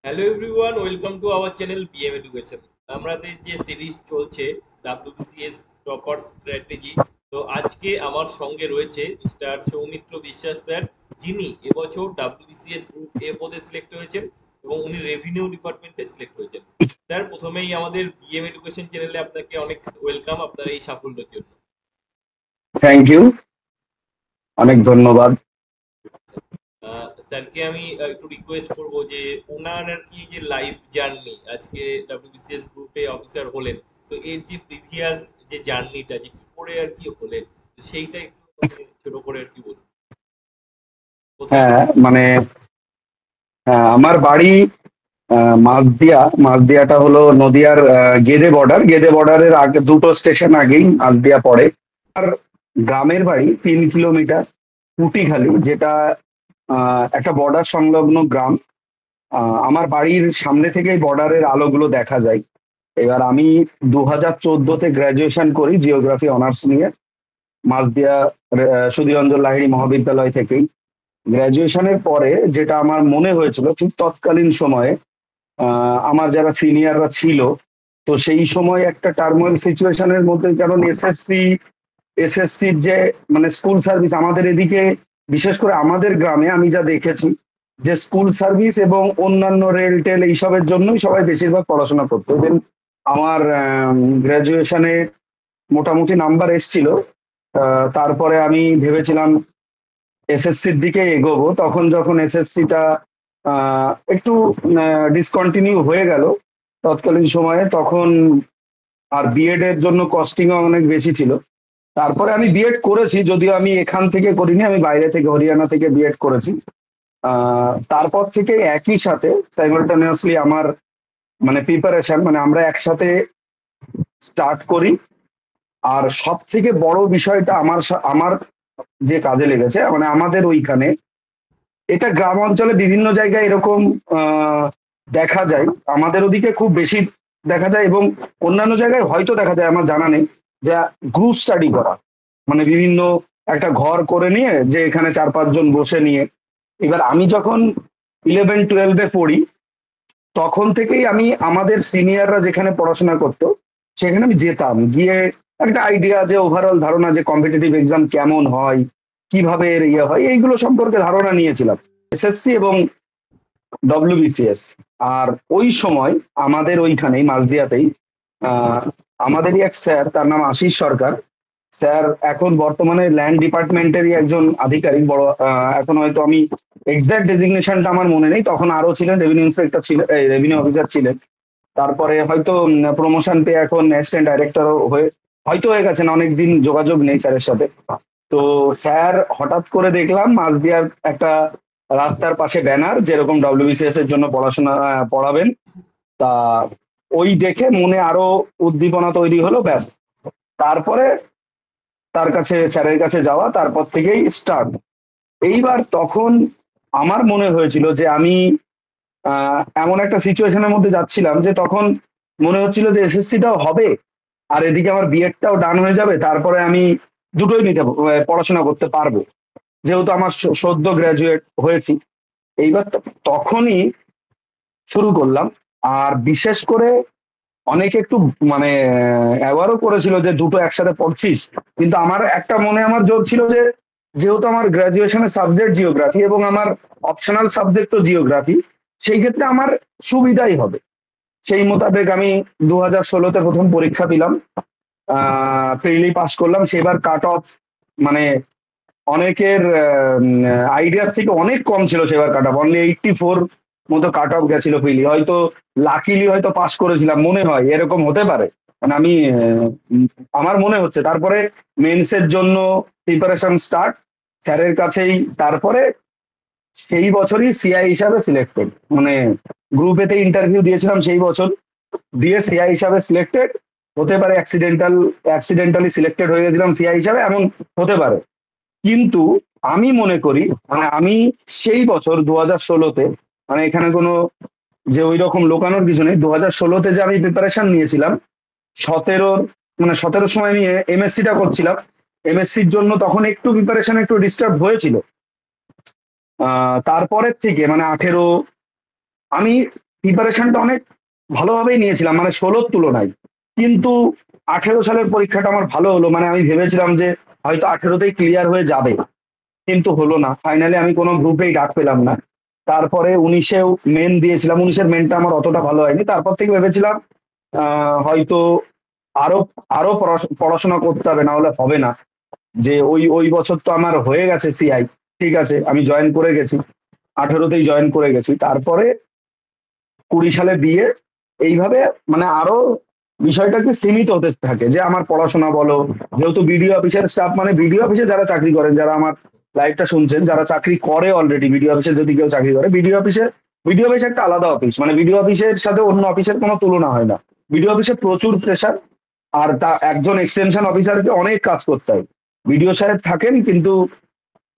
Hello everyone, welcome to our channel BM education. আমাদের যে series চলছে ডাব্লিউবিসিএস টপার স্ট্র্যাটেজি, তো আজকে আমার সঙ্গে রয়েছে মিস্টার সৌমিত্র বিশ্বাস স্যার, যিনি এবছর ডাব্লিউবিসিএস গ্রুপ এ পদে সিলেক্ট হয়েছেন এবং উনি রেভিনিউ ডিপার্টমেন্টে সিলেক্ট হয়েছেন। স্যার, প্রথমেই আমাদের বিএম এডুকেশন চ্যানেলে আপনাকে অনেক ওয়েলকাম আপনার এই সাফল্যের জন্য। থ্যাংক ইউ, অনেক ধন্যবাদ। স্যারকে আমি একটু রিকোয়েস্ট করব যে ওনার আর কি যে লাইফ জার্নি, আজকে ডাব্লিউবিসিএস গ্রুপে অফিসার হলেন, তো এর যে প্রিভিয়াস যে জার্নিটা যে কি করে আর কি হলেন, তো সেইটা একটু মানে ছোট করে আর কি বলুন কোথায় হ্যাঁ, থেকে। মানে আমার বাড়ি মাঝদিয়াটা হলো নদিয়ার গেদে বর্ডারের আগে দুটো স্টেশন আগেই মাঝদিয়া পড়ে। আর গ্রামের বাড়ি 3 কিলোমিটার পুটিখালি, যেটা একটা বর্ডার সংলগ্ন গ্রাম। আমার বাড়ির সামনে থেকেই বর্ডারের আলোগুলো দেখা যায়। এবার আমি 2014-তে গ্রাজুয়েশন করি জিওগ্রাফি অনার্স নিয়ে, মাঝদিয়া সুধীররঞ্জন লাহিড়ী মহাবিদ্যালয় থেকেই। গ্রাজুয়েশনের পরে যেটা আমার মনে হয়েছিল ঠিক তৎকালীন সময়ে, আমার যারা সিনিয়ররা ছিল, তো সেই সময় একটা টার্মোয়াল সিচুয়েশনের মধ্যে, কারণ এসএসসির যে মানে স্কুল সার্ভিস আমাদের এদিকে, বিশেষ করে আমাদের গ্রামে আমি যা দেখেছি, যে স্কুল সার্ভিস এবং অন্যান্য রেল টেল এইসবের জন্যই সবাই বেশিরভাগ পড়াশোনা করতো। ইভেন আমার গ্রাজুয়েশনে মোটামুটি নাম্বার এসছিল। তারপরে আমি ভেবেছিলাম এসএসসির দিকে এগোবো, তখন যখন এসএসসিটা একটু ডিসকন্টিনিউ হয়ে গেল তৎকালীন সময়ে, তখন আর বিএড এর জন্য কস্টিংও অনেক বেশি ছিল। তারপরে আমি বিএড করেছি, যদিও আমি এখান থেকে করিনি, আমি বাইরে থেকে হরিয়ানা থেকে বিএড করেছি। তারপর থেকে একই সাথে সাইমালটেনিয়াসলি আমার মানে প্রিপারেশন, মানে আমরা একসাথে স্টার্ট করি। আর সব থেকে বড় বিষয়টা আমার যে কাজে লেগেছে, মানে আমাদের ওইখানে, এটা গ্রাম অঞ্চলে বিভিন্ন জায়গায় এরকম দেখা যায়, আমাদের ওদিকে খুব বেশি দেখা যায়, এবং অন্যান্য জায়গায় হয়তো দেখা যায়, আমার জানা নেই, যা গ্রুপ স্টাডি করা, মানে বিভিন্ন একটা ঘর করে নিয়ে, যে এখানে 4-5 জন বসে নিয়ে। এবার আমি যখন 11-12-এ পড়ি, তখন থেকেই আমি আমাদের সিনিয়ররা যেখানে পড়াশোনা করতো সেখানে আমি যেতাম, গিয়ে একটা আইডিয়া, যে ওভারঅল ধারণা, যে কম্পিটিটিভ এক্সাম কেমন হয়, কিভাবে এর ইয়ে হয়, এইগুলো সম্পর্কে ধারণা নিয়েছিলাম, এসএসসি এবং ডব্লিউবিসিএস। আর ওই সময় আমাদের ওইখানেই মাঝদিয়াতেই আহ আমাদেরই এক স্যার, তার নাম আশিস সরকার স্যার, এখন বর্তমানে ল্যান্ড ডিপার্টমেন্টেরই একজন আধিকারিক, বড় এখন হয়তো আমি এক্সাক্ট ডেজিগনেশনটা আমার মনে নেই, তখন আরো ছিলেন, রেভিনিউ ইন্সপেক্টর ছিলেন, রেভিনিউ অফিসার ছিলেন। তারপরে হয়তো প্রমোশন পেয়ে এখন অ্যাসিস্ট্যান্ট ডাইরেক্টর হয়তো হয়ে গেছেন, অনেকদিন যোগাযোগ নেই স্যারের সাথে। তো স্যার হঠাৎ করে দেখলাম মাঝদিয়ার একটা রাস্তার পাশে ব্যানার, যেরকম ডব্লিউবিসিএস এর জন্য পড়াশোনা পড়াবেন। তা ওই দেখে মনে আরো উদ্দীপনা তৈরি হলো, ব্যাস। তারপরে তার কাছে, স্যারের কাছে যাওয়া, তারপর থেকেই স্টার্ট। এইবার তখন আমার মনে হয়েছিল যে আমি এমন একটা সিচুয়েশনের মধ্যে যাচ্ছিলাম, যে তখন মনে হচ্ছিল যে এসএসসিটাও হবে, আর এদিকে আমার বিএডটাও ডান হয়ে যাবে, তারপরে আমি দুটোই পড়াশোনা করতে পারবো, যেহেতু আমার সদ্য গ্রাজুয়েট হয়েছি। এইবার তখনই শুরু করলাম। আর বিশেষ করে অনেকে একটু মানে অ্যাওয়ারও করেছিল যে দুটো একসাথে পড়ছিস, কিন্তু আমার একটা মনে আমার জোর ছিল যে, যেহেতু আমার গ্রাজুয়েশনের সাবজেক্ট জিওগ্রাফি এবং আমার অপশনাল সাবজেক্টও জিওগ্রাফি, সেই ক্ষেত্রে আমার সুবিধাই হবে। সেই মোতাবেক আমি 2016-তে প্রথম পরীক্ষা দিলাম, প্রিলি পাস করলাম। সেবার কাট অফ মানে অনেকের আইডিয়ার থেকে অনেক কম ছিল, সেবার কাট অফ অনলি 84 মতো কাট অফ গেছিল প্রিলি, হয়তো লাকিলি হয়তো পাস করেছিলাম, মনে হয় এরকম হতে পারে। মানে আমি আমার মনে হচ্ছে। তারপরে মেন্সের জন্য প্রিপারেশন স্টার্ট স্যারের কাছেই। তারপরে সেই বছরই সিআই হিসাবে সিলেক্টেড, মানে গ্রুপেতে ইন্টারভিউ দিয়েছিলাম সেই বছর, দিয়ে সিআই হিসাবে সিলেক্টেড। হতে পারে অ্যাক্সিডেন্টালি সিলেক্টেড হয়ে গেছিলাম সিআই হিসাবে, এমন হতে পারে। কিন্তু আমি মনে করি, মানে আমি সেই বছর 2016-তে, মানে এখানে কোনো যে ওই রকম লোকানোর কিছু নেই, 2016-তে যে আমি প্রিপারেশন নিয়েছিলাম, 17 মানে 17 সময় নিয়ে এমএসসিটা করছিলাম। এমএসসির জন্য তখন একটু প্রিপারেশন একটু ডিস্টার্ব হয়েছিল। তারপরের থেকে মানে 18, আমি প্রিপারেশনটা অনেক ভালোভাবেই নিয়েছিলাম, মানে 16-র তুলনায়। কিন্তু 18 সালের পরীক্ষাটা আমার ভালো হলো, মানে আমি ভেবেছিলাম যে হয়তো 18তেই ক্লিয়ার হয়ে যাবে, কিন্তু হলো না। ফাইনালি আমি কোনো গ্রুপেই ডাক পেলাম না। তারপরে 19-এও মেন দিয়েছিলাম, 19-এর মেনটা আমার অতটা ভালো হয়নি। তারপর থেকে ভেবেছিলাম হয়তো আরো আরো পড়াশোনা করতে হবে, না হলে হবে না। যে ওই ওই বছর তো আমার হয়ে গেছে সিআই, ঠিক আছে আমি জয়েন করে গেছি, 18তেই জয়েন করে গেছি। তারপরে 20 সালে বিয়ে। এইভাবে মানে আরো বিষয়টাকে সীমিত হতে থাকে, যে আমার পড়াশোনা বলো, যেহেতু বিডিও অফিসের স্টাফ, মানে বিডিও অফিসে যারা চাকরি করেন, যারা আমার লাইভটা শুনছেন, যারা চাকরি করে অলরেডি বিডিও অফিসে, যদি কেউ চাকরি করে, বিডিও অফিস একটা আলাদা অফিস, মানে বিডিও অফিসের সাথে অন্য অফিসের কোনো তুলনা হয় না। বিডিও অফিসে প্রচুর প্রেশার, আর তা একজন এক্সটেনশন অফিসারকে অনেক কাজ করতে হয়। বিডিও সাহেব থাকেন, কিন্তু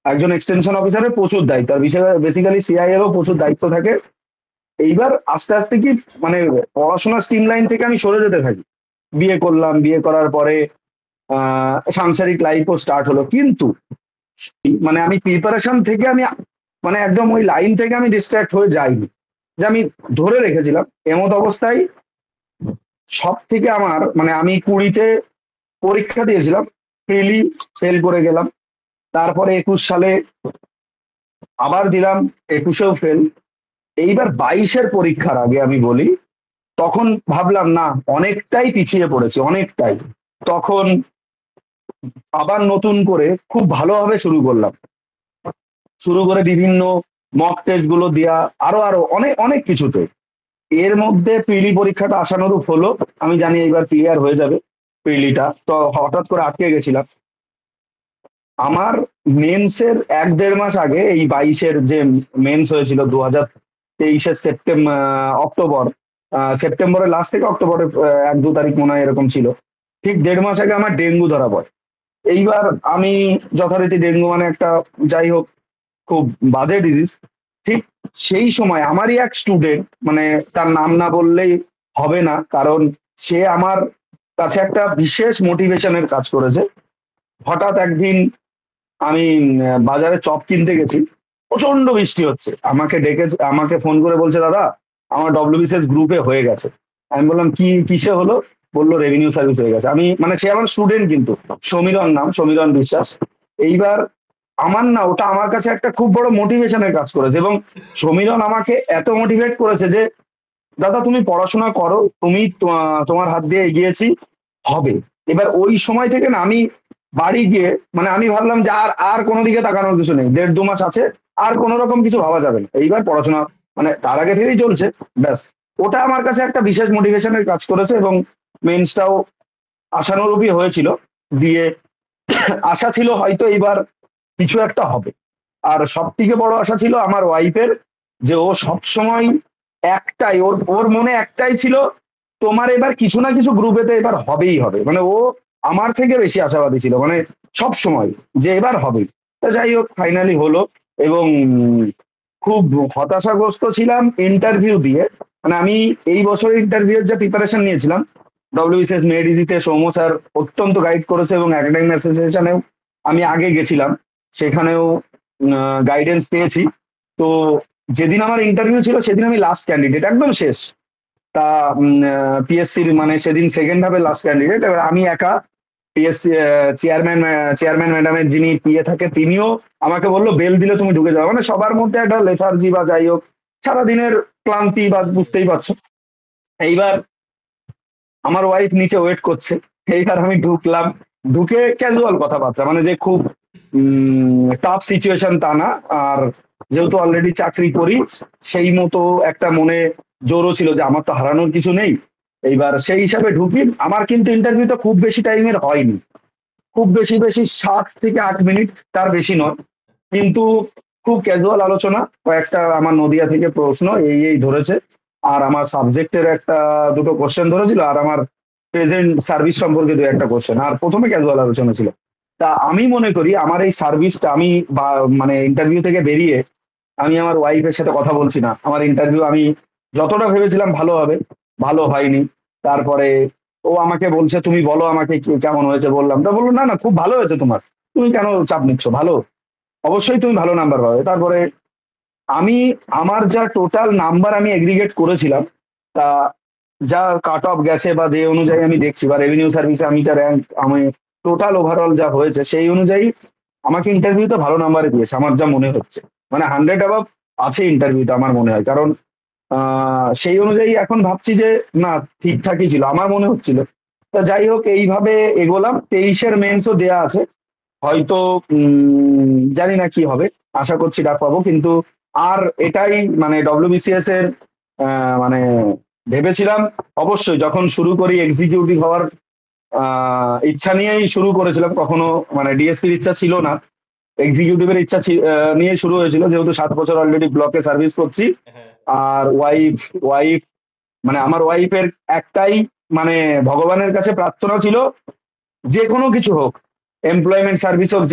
একজন এক্সটেনশন অফিসারের প্রচুর দায়িত্ব, আর বেসিক্যালি সিআই এরও প্রচুর দায়িত্ব থাকে। এইবার আস্তে আস্তে কি, মানে পড়াশোনা স্ট্রিম লাইন থেকে আমি সরে যেতে থাকি। বিয়ে করলাম, বিয়ে করার পরে সাংসারিক লাইফও স্টার্ট হলো, কিন্তু মানে আমি প্রিপারেশন থেকে আমি মানে একদম ওই লাইন থেকে আমি ডিস্ট্রাক্ট হয়ে যাইনি, যে আমি ধরে রেখেছিলাম। এমত অবস্থায় সব থেকে আমার মানে আমি 20-তে পরীক্ষা দিয়েছিলাম, ফেলই ফেল করে গেলাম। তারপরে 21 সালে আবার দিলাম, 21-এও ফেল। এইবার 22-এর পরীক্ষার আগে আমি বলি, তখন ভাবলাম না, অনেকটাই পিছিয়ে পড়েছি, অনেকটাই। তখন আবার নতুন করে খুব ভালোভাবে শুরু করলাম, শুরু করে বিভিন্ন মক টেস্ট গুলো দেওয়া, আরো আরো অনেক অনেক কিছুতে। এর মধ্যে প্রিলি পরীক্ষাটা আশানুরূপ হলো, আমি জানি এইবার ক্লিয়ার হয়ে যাবে প্রিলিটা, তো হঠাৎ করে আটকে গেছিলাম। আমার মেন্সের 1-1.5 মাস আগে, এই 22-এর যে মেন্স হয়েছিল 2023-এর অক্টোবর, সেপ্টেম্বরের লাস্ট থেকে অক্টোবরের 1-2 তারিখ মনে হয় এরকম ছিল, ঠিক 1.5 মাস আগে আমার ডেঙ্গু ধরা পড়ে। এইবার আমি যথারীতি ডেঙ্গু মানে একটা, যাই হোক, খুব বাজে ডিজিজ। ঠিক সেই সময় আমারই এক স্টুডেন্ট, মানে তার নাম না বললেই হবে না, কারণ সে আমার কাছে একটা বিশেষ মোটিভেশনের কাজ করেছে। হঠাৎ একদিন আমি বাজারে চপ কিনতে গেছি, প্রচন্ড বৃষ্টি হচ্ছে, আমাকে ডেকে, আমাকে ফোন করে বলছে, দাদা আমার ডব্লিউবিসিএস গ্রুপে হয়ে গেছে। আমি বললাম কি, কিসে হলো? বললো রেভিনিউ সার্ভিস হয়ে গেছে। আমি মানে সে আমার স্টুডেন্ট, কিন্তু সমীরণ নাম, সমীরণ বিশ্বাস। এইবার আমার না, ওটা আমার কাছে একটা খুব বড় মোটিভেশনের কাজ করেছে, এবং সমীরণ আমাকে এত মোটিভেট করেছে যে দাদা তুমি পড়াশোনা করো, তুমি তোমার হাত দিয়ে এগিয়েছি, হবে। এবার ওই সময় থেকে না আমি বাড়ি গিয়ে, মানে আমি ভাবলাম যে আর আর কোনো দিকে তাকানোর কিছু নেই, 1.5-2 মাস আছে, আর কোনো রকম কিছু ভাবা যাবে না, এইবার পড়াশোনা মানে তার আগে থেকেই চলছে, ব্যাস। ওটা আমার কাছে একটা বিশেষ মোটিভেশনের কাজ করেছে, এবং মেন্সটাও আশানুরূপী হয়েছিল। দিয়ে আশা ছিল হয়তো এইবার কিছু একটা হবে। আর সব থেকে বড় আশা ছিল আমার ওয়াইফের, যে ও সব সময় একটাই, ওর ওর মনে একটাই ছিল, তোমার এবার কিছু না কিছু গ্রুপেতে এবার হবেই হবে, মানে ও আমার থেকে বেশি আশাবাদী ছিল, মানে সব সময়, যে এবার হবেই। তা যাই হোক, ফাইনালি হলো। এবং খুব হতাশাগ্রস্ত ছিলাম ইন্টারভিউ দিয়ে, মানে আমি এই বছর ইন্টারভিউর যে প্রিপারেশন নিয়েছিলাম, ডব্লিউবিসিএস মেডিজিতে সৌম্য স্যার অত্যন্ত গাইড করেছে, এবং একাডেমিক অ্যাসোসিয়েশনেও আমি আগে গেছিলাম, সেখানেও গাইডেন্স পেয়েছি। তো যেদিন আমার ইন্টারভিউ ছিল সেদিন আমি লাস্ট ক্যান্ডিডেট, একদম শেষ। তা পিএসসির মানে সেদিন সেকেন্ড হাফে লাস্ট ক্যান্ডিডেট, এবার আমি একা। পিএসসি চেয়ারম্যান ম্যাডামের যিনি পিএ থাকে, তিনিও আমাকে বললো বেল দিলে তুমি ঢুকে যাবে, মানে সবার মধ্যে একটা লেথার্জি বা যাই হোক, সারাদিনের ক্লান্তি বা বুঝতেই পারছো। এইবার আমার ওয়াইফ নিচে ওয়েট করছে, এইবার আমি ঢুকলাম, ঢুকে ক্যাজুয়াল কথাবার্তা, মানে যে খুব টাফ সিচুয়েশন তা না। আর যেহেতু অলরেডি চাকরি করি, সেই মতো একটা মনে জোরও ছিল যে আমার তো হারানোর কিছু নেই। এইবার সেই হিসাবে ঢুকি। আমার কিন্তু ইন্টারভিউটা খুব বেশি টাইমের হয়নি, খুব বেশি বেশি 7 থেকে 8 মিনিট, তার বেশি নয়। কিন্তু খুব ক্যাজুয়াল আলোচনা, কয়েকটা আমার নদিয়া থেকে প্রশ্ন এই এই ধরেছে, আর আমার সাবজেক্টের একটা দুটো কোশ্চেন ধরেছিল, আর আমার প্রেজেন্ট সার্ভিস সম্পর্কে 2-1টা কোশ্চেন, আর প্রথমে ক্যাজুয়াল আলোচনা ছিল। তা আমি মনে করি আমার এই সার্ভিসটা আমি মানে ইন্টারভিউ থেকে বেরিয়ে আমি আমার ওয়াইফের সাথে কথা বলছি না, আমার ইন্টারভিউ আমি যতটা ভেবেছিলাম ভালো হবে, ভালো হয়নি। তারপরে ও আমাকে বলছে তুমি বলো আমাকে কেমন হয়েছে, বললাম, তা বললো না না খুব ভালো হয়েছে তোমার, তুমি কেন চাপ নিচ্ছ, ভালো, অবশ্যই তুমি ভালো নাম্বার পাবে। তারপরে আমি আমার যা টোটাল নাম্বার আমি এগ্রিগেট করেছিলাম, তা যা কাট অফ গেছে বা যে অনুযায়ী আমি দেখছি বা রেভিনিউ সার্ভিসে আমি যা র্যাঙ্ক, আমি টোটাল ওভারঅল যা হয়েছে সেই অনুযায়ী আমাকে ইন্টারভিউতে ভালো নাম্বারে দিয়েছে আমার যা মনে হচ্ছে। মানে 100 অ্যাবাভ আছে ইন্টারভিউতে আমার মনে হয়, কারণ সেই অনুযায়ী এখন ভাবছি যে না, ঠিকঠাকই ছিল আমার মনে হচ্ছিল। তা যাই হোক, এইভাবে এগোলাম। 23-এর মেন্সও দেয়া আছে, হয়তো জানি না কি হবে, আশা করছি ডাক পাবো। কিন্তু আর এটাই মানে ডব্লিউবিসিএস এর মানে ভেবেছিলাম অবশ্যই, যখন শুরু করি এক্সিকিউটিভ হওয়ার ইচ্ছা নিয়েই শুরু করেছিলাম, কখনো মানে ডিএসপির ইচ্ছা ছিল না, এক্সিকিউটিভের ইচ্ছা নিয়ে শুরু হয়েছিল, যেহেতু 7 বছর অলরেডি ব্লকে সার্ভিস করছি। হ্যাঁ। আর ওয়াইফ ওয়াইফ মানে আমার ওয়াইফের একটাই মানে ভগবানের কাছে প্রার্থনা ছিল, যে কোনো কিছু হোক, এমপ্লয়মেন্ট সার্ভিস হোক,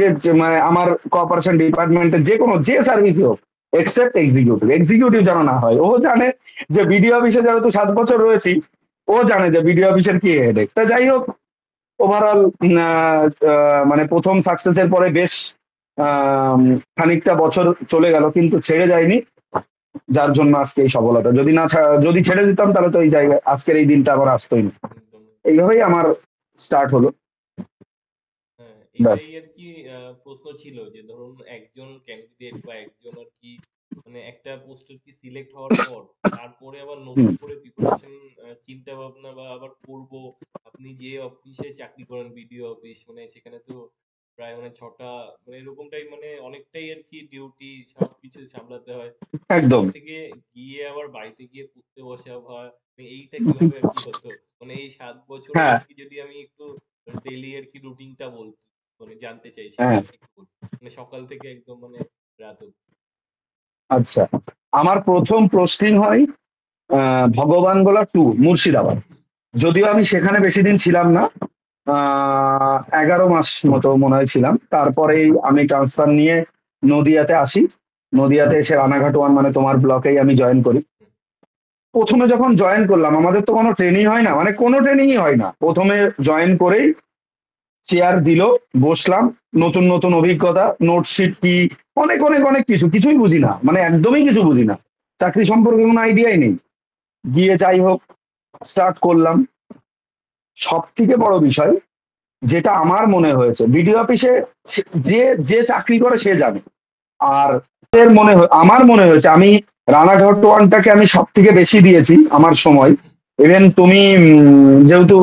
মানে আমার কোঅপারেশন ডিপার্টমেন্টের যে কোনো যে সার্ভিসই হোক, এক্সেপ্ট এক্সিকিউটিভ, এক্সিকিউটিভ যেন না হয়। ও জানে যে বিডিও অফিসে যেহেতু 7 বছর রয়েছি, ও জানে যে বিডিও অফিসের কি হেডেক। তা যাই হোক, ওভারঅল মানে প্রথম সাকসেসের পরে বেশ খানিকটা বছর চলে গেল, কিন্তু ছেড়ে যায়নি, যার জন্য আজকে এই সফলতা। যদি না যদি ছেড়ে দিতাম, তাহলে তো এই জায়গায় আজকের এই দিনটা আমার আসতোই না। একদম। এইভাবেই আমার স্টার্ট হলো। হ্যাঁ, ব্যাস। এটাই আর কি প্রশ্ন ছিল যে ধরুন একজন ক্যান্ডিডেট বা একজন আর কি মানে একটা পোস্টের কি সিলেক্ট হওয়ার পর তারপরে আবার হুম। নতুন করে প্রিপারেশন চিন্তা ভাবনা বা আবার করব। আপনি যে অফিসে চাকরি করেন বিডিও অফিস, মানে সেখানে তো প্রায় মানে 6টা মানে এরকমটাই মানে অনেকটাই আর কি ডিউটি সবকিছু সামলাতে হয়। সেখান একদম। থেকে গিয়ে আবার বাড়িতে গিয়ে পড়তে বসা হয়, মানে এইটা কিভাবে আর কি হতো? মানে এই 7 বছরের হ্যাঁ। আর কি যদি আমি একটু ডেইলি আর কি রুটিনটা মানে জানতে চাই, সেটা হ্যাঁ। আর কি একটু বলুন। মানে সকাল থেকে একদম মানে রাত অব্দি। আচ্ছা, আমার প্রথম পোস্টিং হয় ভগবানগোলা 2, মুর্শিদাবাদ। যদিও আমি সেখানে বেশি দিন ছিলাম না, 11 মাস মতো মনে হয় ছিলাম। তারপরেই আমি ট্রান্সফার নিয়ে নদিয়াতে আসি। নদিয়াতে এসে রানাঘাট 1 মানে তোমার ব্লকেই আমি জয়েন করি। হুম, প্রথমে যখন জয়েন করলাম, আমাদের তো কোনো ট্রেনিং হয় না, মানে কোনো ট্রেনিংই হয় না। প্রথমে জয়েন করেই চেয়ার দিল, বসলাম, নতুন নতুন অভিজ্ঞতা, নোটশিট কি, অনেক অনেক অনেক কিছু, কিছুই বুঝি না, মানে একদমই কিছু বুঝি না, চাকরি সম্পর্কে কোনো আইডিয়াই নেই। গিয়ে যাই হোক, স্টার্ট করলাম। সব থেকে বড় বিষয় যেটা আমার মনে হয়েছে, বিডিও অফিসে যে যে চাকরি করে সে জানে। আর আমার মনে হয়েছে আমি রানাঘাট 1টাকে আমি সব থেকে বেশি দিয়েছি আমার সময়। ইভেন তুমি যেহেতু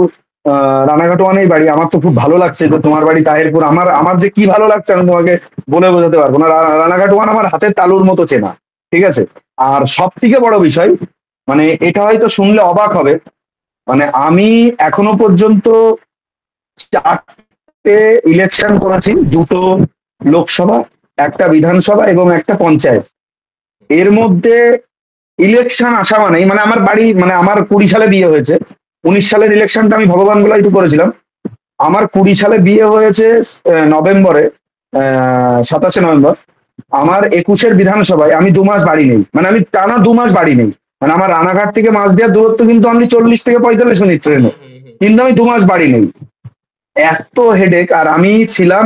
রানাঘাট 1এই বাড়ি, আমার তো খুব ভালো লাগছে যে তোমার বাড়ি তাহিরপুর। আমার আমার যে কি ভালো লাগছে আমি তোমাকে বলে বোঝাতে পারবো না। রানাঘাট 1 আমার হাতের তালুর মতো চেনা, ঠিক আছে। আর সব থেকে বড় বিষয়, মানে এটা হয়তো শুনলে অবাক হবে, মানে আমি এখনো পর্যন্ত 4টে ইলেকশন করেছি, 2টো লোকসভা, একটা বিধানসভা এবং একটা পঞ্চায়েত। এর মধ্যে ইলেকশন আসা মানেই, মানে আমার বাড়ি, মানে আমার 20 সালে বিয়ে হয়েছে, 19 সালের ইলেকশনটা আমি ভগবান গোলাই তো করেছিলাম। আমার 20 সালে বিয়ে হয়েছে নভেম্বরে, 27শে নভেম্বর। আমার 21-এর বিধানসভায় আমি 2 মাস বাড়ি নেই, মানে আমি টানা 2 মাস বাড়ি নেই। মানে আমার রানাঘাট থেকে মাঝদিয়ার দূরত্ব কিন্তু আমি 40 থেকে 45 মিনিট ট্রেনে, হুম, হুম, হুম। কিন্তু আমি 2 মাস বাড়ি নেই। এত হেডেক। আর আমি ছিলাম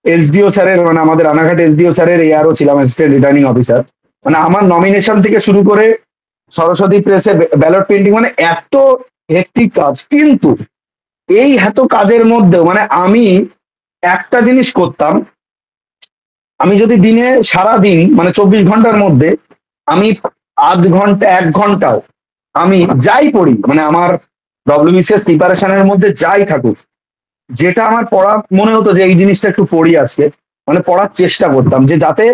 এসডিও স্যারের, মানে আমাদের রানাঘাট এসডিও স্যারের এআরও ছিলাম, অ্যাসিস্ট্যান্ট রিটার্নিং অফিসার। মানে আমার নমিনেশন থেকে শুরু করে সরস্বতী প্রেসে ব্যালট প্রিন্টিং, মানে এত হেক্টিক কাজ। কিন্তু এই এত কাজের মধ্যেও মানে আমি একটা জিনিস করতাম, আমি যদি দিনে সারা দিন মানে 24 ঘন্টার মধ্যে আমি আধ ঘন্টা 1 ঘন্টাও আমি যাই পড়ি, মানে আমার ডব্লিউবিসিএস প্রিপারেশনের মধ্যে যাই থাকুক, যেটা আমার পড়া মনে হতো যে এই জিনিসটা একটু পড়ি আজকে, মানে পড়ার চেষ্টা করতাম যে যাতে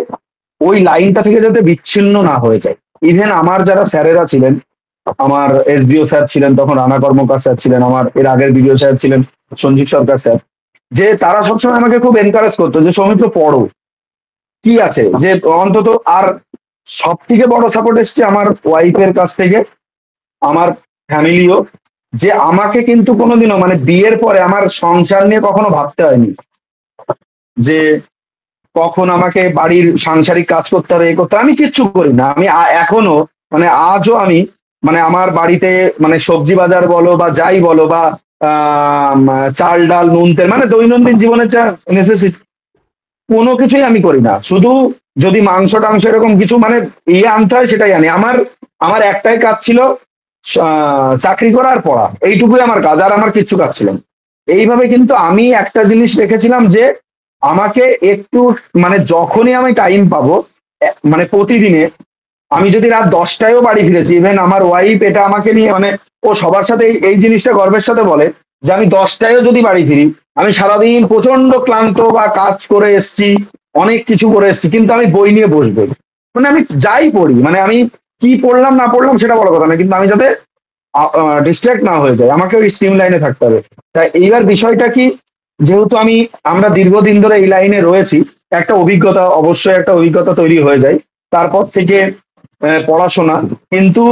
ওই লাইনটা থেকে যাতে বিচ্ছিন্ন না হয়ে যায়। ইভেন আমার যারা স্যারেরা ছিলেন, আমার এসডিও স্যার ছিলেন তখন, রানা কর্মকার স্যার ছিলেন, আমার এর আগের বিডিও স্যার ছিলেন সঞ্জীব সরকার স্যার, যে তারা সবসময় আমাকে খুব এনকারেজ করতো যে সৌমিত্র পড়ো, কি আছে যে অন্তত। আর সব থেকে বড় সাপোর্ট এসছে আমার ওয়াইফের কাছ থেকে, আমার ফ্যামিলিও, যে আমাকে কিন্তু কোনোদিনও মানে বিয়ের পরে আমার সংসার নিয়ে কখনো ভাবতে হয়নি যে কখন আমাকে বাড়ির সাংসারিক কাজ করতে হবে, এ করতে হবে। আমি কিচ্ছু করি না। আমি এখনো মানে আজও আমি মানে আমার বাড়িতে মানে সবজি বাজার বলো বা যাই বলো, বা চাল ডাল নুন তেল, মানে দৈনন্দিন জীবনের যা নেসেসিটি, কোনো কিছুই আমি করি না, শুধু যদি মাংস টাংস এরকম কিছু মানে আনতে হয় সেটাই আনি। আমার আমার একটাই কাজ ছিল, চাকরি করা আর পড়া, এইটুকুই আমার কাজ, আর আমার কিচ্ছু কাজ ছিল না। এইভাবে কিন্তু আমি একটা জিনিস রেখেছিলাম যে আমাকে একটু মানে যখনই আমি টাইম পাবো, মানে প্রতিদিনে আমি যদি রাত 10টায়ও বাড়ি ফিরেছি, ইভেন আমার ওয়াইফ এটা আমাকে নিয়ে মানে ও সবার সাথে এই জিনিসটা গর্বের সাথে বলে যে আমি 10টায়ও যদি বাড়ি ফিরি, আমি সারাদিন প্রচন্ড ক্লান্ত বা কাজ করে এসছি, অনেক কিছু করে এসছি, কিন্তু আমি বই নিয়ে বসবো, মানে আমি যাই পড়ি, মানে আমি কি পড়লাম না পড়লাম সেটা বড় কথা না, কিন্তু আমি যাতে ডিস্ট্রাক্ট না হয়ে যায়, আমাকে ওই স্ট্রিম লাইনে থাকতে হবে। তাই এইবার বিষয়টা কি, যেহেতু আমরা দীর্ঘদিন ধরে এই লাইনে রয়েছি, একটা অভিজ্ঞতা, অবশ্যই একটা অভিজ্ঞতা তৈরি হয়ে যায়। তারপর থেকে পড়াশোনা, কিন্তু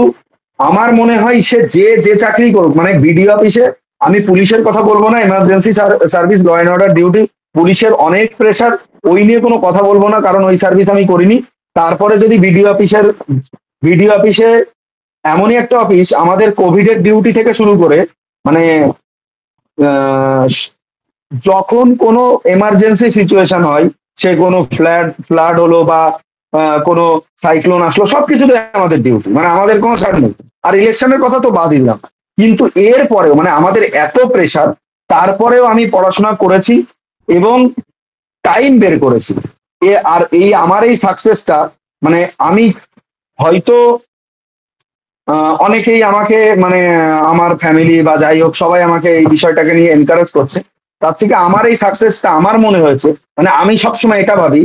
আমার মনে হয় সে যে চাকরি করুক, মানে বিডিও অফিসে, আমি পুলিশের কথা বলবো না, emergency service, law and order duty, পুলিশের অনেক প্রেশার, ওই নিয়ে কোনো কথা বলবো না, কারণ ওই সার্ভিস আমি করিনি। তারপরে যদি বিডিও অফিসে এমনই একটা অফিস, আমাদের কোভিড এর ডিউটি থেকে শুরু করে মানে আহ, যখন কোনো এমার্জেন্সি সিচুয়েশন হয়, সে কোনো ফ্লাড হলো বা কোনো সাইক্লোন আসলো, সবকিছুতে আমাদের ডিউটি, মানে আমাদের কোনো ছাড় নেই। আর ইলেকশনের কথা তো বাদই দিলাম, কিন্তু এর পরেও মানে আমাদের এত প্রেসার, তারপরেও আমি পড়াশোনা করেছি এবং টাইম বের করেছি। আর আমার এই সাকসেসটা, মানে আমি হয়তো অনেকেই আমাকে মানে আমার ফ্যামিলি বা যাই হোক সবাই আমাকে এই বিষয়টাকে নিয়ে এনকারেজ করছে, তার থেকে আমার এই সাকসেসটা আমার মনে হয়েছে, মানে আমি সবসময় এটা ভাবি,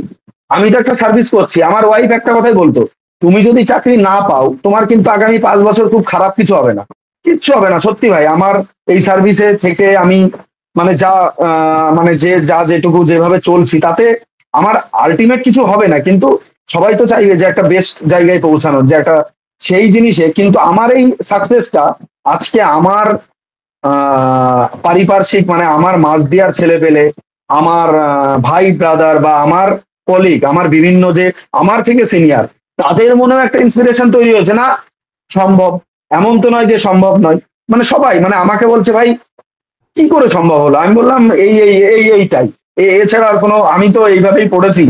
আমি তো একটা সার্ভিস করছি। আমার ওয়াইফ একটা কথাই বলতো, তুমি যদি চাকরি না পাও, তোমার কিন্তু আগামী 5 বছর খুব খারাপ কিছু হবে না, কিচ্ছু হবে না, সত্যি ভাই। আমার এই সার্ভিসে থেকে আমি মানে মানে যেটুকু যেভাবে চলছি, তাতে আমার আলটিমেট কিছু হবে না, কিন্তু সবাই তো চাইবে যে একটা বেস্ট জায়গায় পৌঁছানোর, যে একটা সেই জিনিসে। কিন্তু আমার এই সাকসেসটা আজকে আমার পারিপার্শ্বিক মানে আমার মাঝদিয়ার ছেলে পেলে, আমার ভাই ব্রাদার বা আমার কলিগ, আমার বিভিন্ন যে আমার থেকে সিনিয়র, তাদের মনেও একটা ইন্সপিরেশন তৈরি হয়েছে, না সম্ভব, এমন তো নয় যে সম্ভব নয়। মানে সবাই মানে আমাকে বলছে, ভাই কি করে সম্ভব হলো? আমি বললাম এইটাই, এছাড়া আর কোনো, আমি তো এইভাবেই পড়েছি।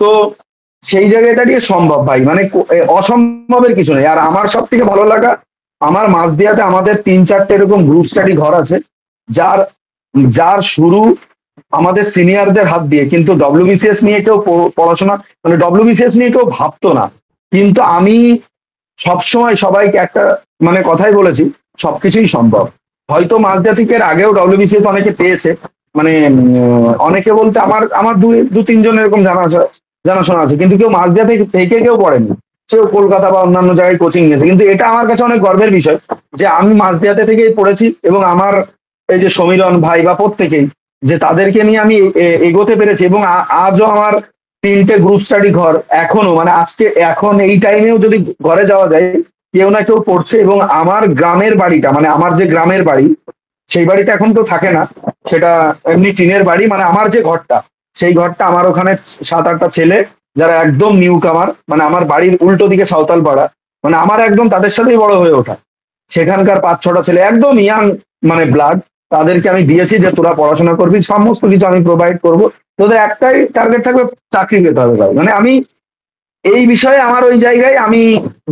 তো সেই জায়গায় দাঁড়িয়ে সম্ভব ভাই, মানে অসম্ভবের কিছু নেই। আর আমার সব থেকে ভালো লাগা, আমার মাঝদিয়াতে আমাদের 3-4টে এরকম গ্রুপ স্টাডি ঘর আছে, যার যার শুরু আমাদের সিনিয়রদের হাত দিয়ে, কিন্তু ডব্লিউবিসিএস নিয়ে কেউ পড়াশোনা মানে ডব্লিউবিসিএস নিয়ে কেউ ভাবতো না, কিন্তু আমি সবসময় সবাইকে একটা মানে কথাই বলেছি, সবকিছুই সম্ভব। হয়তো মাঝদিয়া থেকে এর আগেও ডব্লিউবিসিএস অনেকে পেয়েছে, মানে অনেকে বলতে আমার আমার দু তিনজন এরকম জানাশোনা আছে, কিন্তু কেউ মাঝদিয়া থেকে থেকে কেউ পড়েনি, সেও কলকাতা বা অন্যান্য জায়গায় কোচিং নিয়েছে। কিন্তু এটা আমার কাছে অনেক গর্বের বিষয় যে আমি মাঝদিয়াতে থেকেই পড়েছি, এবং আমার এই যে সমীরণ ভাই বা প্রত্যেকেই, যে তাদেরকে নিয়ে আমি এগোতে পেরেছি, এবং আজও আমার 3টে গ্রুপ স্টাডি ঘর এখনো, মানে আজকে এখন এই টাইমেও যদি ঘরে যাওয়া যায়, কেউ না কেউ পড়ছে। এবং আমার গ্রামের বাড়িটা, মানে আমার যে গ্রামের বাড়ি, সেই বাড়িতে এখন তো থাকে না, সেটা এমনি টিনের বাড়ি, মানে আমার যে ঘরটা, সেই ঘরটা আমার ওখানে 7-8টা ছেলে, যারা একদম নিউ কামার, মানে আমার বাড়ির উল্টো দিকে সাঁওতাল পাড়া, মানে আমার একদম তাদের সাথেই বড় হয়ে ওঠা, সেখানকার 5-6টা ছেলে একদম ইয়াং, মানে ব্লাড, তাদেরকে আমি দিয়েছি যে তোরা পড়াশোনা করবি, সমস্ত কিছু আমি প্রোভাইড করব, তোদের একটাই টার্গেট থাকবে, চাকরি পেতে হবে ভাই। মানে আমি এই বিষয়ে আমার ওই জায়গায় আমি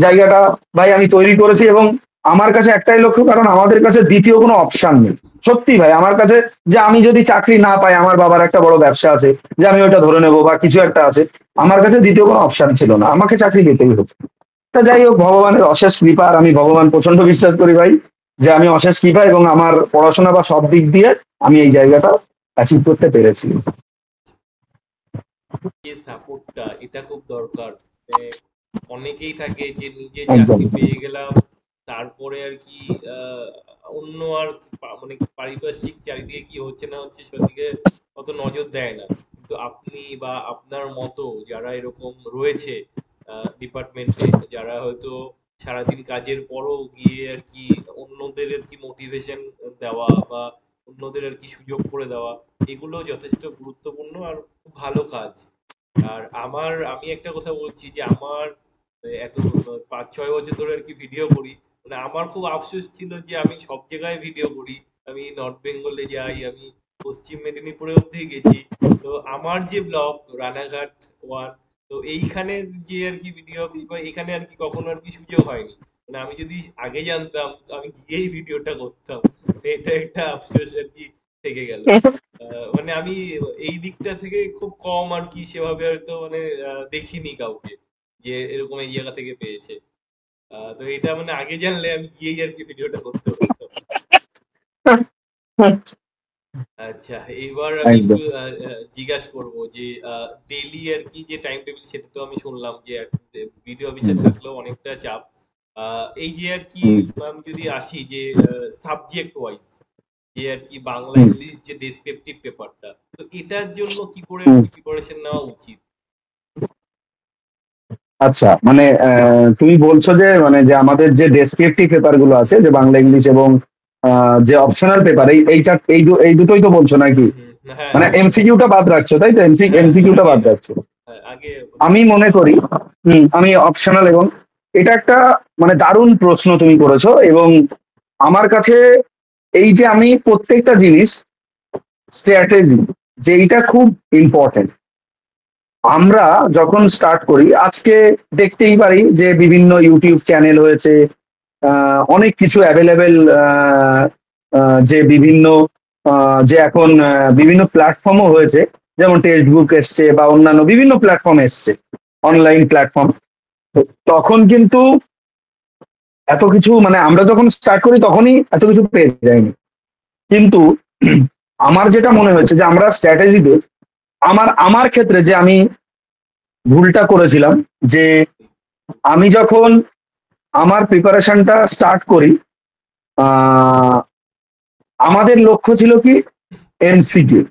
জায়গাটা ভাই আমি তৈরি করেছি, এবং আমার কাছে একটাই লক্ষ্য, কারণ আমাদের কাছে দ্বিতীয় কোনো অপশন নেই। সত্যি ভাই, আমার কাছে যে আমি যদি চাকরি না পাই, আমার বাবার একটা বড় ব্যবসা আছে, যে আমি ওটা ধরে নেবো বা কিছু একটা আছে, আমার কাছে দ্বিতীয় কোনো অপশন ছিল না, আমাকে চাকরি পেতেই হতো। তা যাই হোক, ভগবানের অশেষ কৃপা, আর আমি ভগবান প্রচন্ড বিশ্বাস করি ভাই, যে আমি অশেষ কৃপা এবং আমার পড়াশোনা বা সব দিক দিয়ে আমি এই জায়গাটা অ্যাচিভ করতে পেরেছি। যে সাপোর্টটা এটা খুব দরকার। অনেকেই থাকে যে নিজে একদম। চাকরি পেয়ে গেলাম, তারপরে আর কি আহ, অন্য আর মানে পারিপার্শ্বিক চারিদিকে কি হচ্ছে না হচ্ছে সেদিকে অত নজর দেয় না। কিন্তু আপনি বা আপনার মতো যারা এরকম রয়েছে ডিপার্টমেন্টে, যারা হয়তো সারাদিন কাজের পরও গিয়ে আর কি অন্যদের আর কি মোটিভেশন দেওয়া বা অন্যদের আর কি সুযোগ করে দেওয়া, এগুলো যথেষ্ট গুরুত্বপূর্ণ আর খুব ভালো কাজ। আর আমি একটা কথা বলছি যে আমার এত 5-6 বছর ধরে আর কি ভিডিও করি, মানে আমার খুব আফসোস ছিল যে আমি সব জায়গায় ভিডিও করি, আমি নর্থ বেঙ্গলে যাই, আমি পশ্চিম মেদিনীপুরে অব্দি গেছি, তো আমার যে ব্লগ রানাঘাট ওয়ান, তো এইখানে যে আর কি ভিডিও অফিস বা এখানে আর কি কখনো আর কি সুযোগ হয়নি। মানে আমি যদি আগে জানতাম তো আমি গিয়েই ভিডিওটা করতাম। এটা একটা আফসোস আর কি থেকে গেল। মানে আমি এই দিকটা থেকে খুব কম আর কি সেভাবে হয়তো মানে দেখিনি কাউকে যে এরকম এই জায়গা থেকে পেয়েছে। তো এটা মানে আগে জানলে আমি গিয়েই আর কি ভিডিওটা করতে পারতাম। আচ্ছা, এবার আমি একটু একদম। জিজ্ঞাসা করব যে ডেইলি আর কি যে টাইম টেবিল, সেটা তো আমি শুনলাম যে ভিডিও অফিসার থাকলেও অনেকটা চাপ। এই যে আর কি হুম, আমি যদি আসি যে সাবজেক্ট ওয়াইজ, যে আর কি বাংলা হুম, ইংলিশ যে ডেসক্রিপটিভ পেপারটা, তো এটার জন্য কি করে আর হুম। কি প্রিপারেশন নেওয়া উচিত? আচ্ছা, মানে তুমি বলছো যে মানে যে আমাদের যে ডেসক্রিপটিভ পেপার গুলো আছে, যে বাংলা ইংলিশ এবং যে অপশনাল পেপার, এই দুটোই তো বলছো নাকি? হুম, হ্যাঁ মানে হ্যাঁ এমসিকিউটা বাদ রাখছো, তাই তো? হ্যাঁ হ্যাঁ, এমসিকিউটা আগে বাদ রাখছো। হ্যাঁ, আগে আমি মনে করি, আমি অপশনাল এবং এটা একটা মানে দারুণ প্রশ্ন তুমি করেছো। এবং আমার কাছে এই যে আমি প্রত্যেকটা জিনিস স্ট্র্যাটেজি, যে এইটা খুব ইম্পর্টেন্ট। আমরা যখন স্টার্ট করি, আজকে দেখতেই পারি যে বিভিন্ন ইউটিউব চ্যানেল হয়েছে, অনেক কিছু অ্যাভেলেবেল, যে বিভিন্ন যে এখন বিভিন্ন প্ল্যাটফর্মও হয়েছে, যেমন টেক্সট বুক এসছে বা অন্যান্য বিভিন্ন প্ল্যাটফর্ম এসছে, অনলাইন প্ল্যাটফর্ম। তখন কিন্তু এত কিছু, মানে আমরা যখন স্টার্ট করি তখনই এত কিছু পেয়ে যায়নি। কিন্তু আমার যেটা মনে হয়েছে যে আমরা স্ট্র্যাটেজিতে, আমার আমার ক্ষেত্রে যে আমি ভুলটা করেছিলাম, যে আমি যখন আমার প্রিপারেশনটা স্টার্ট করি, আহ, আমাদের লক্ষ্য ছিল কি এমসিকিউ।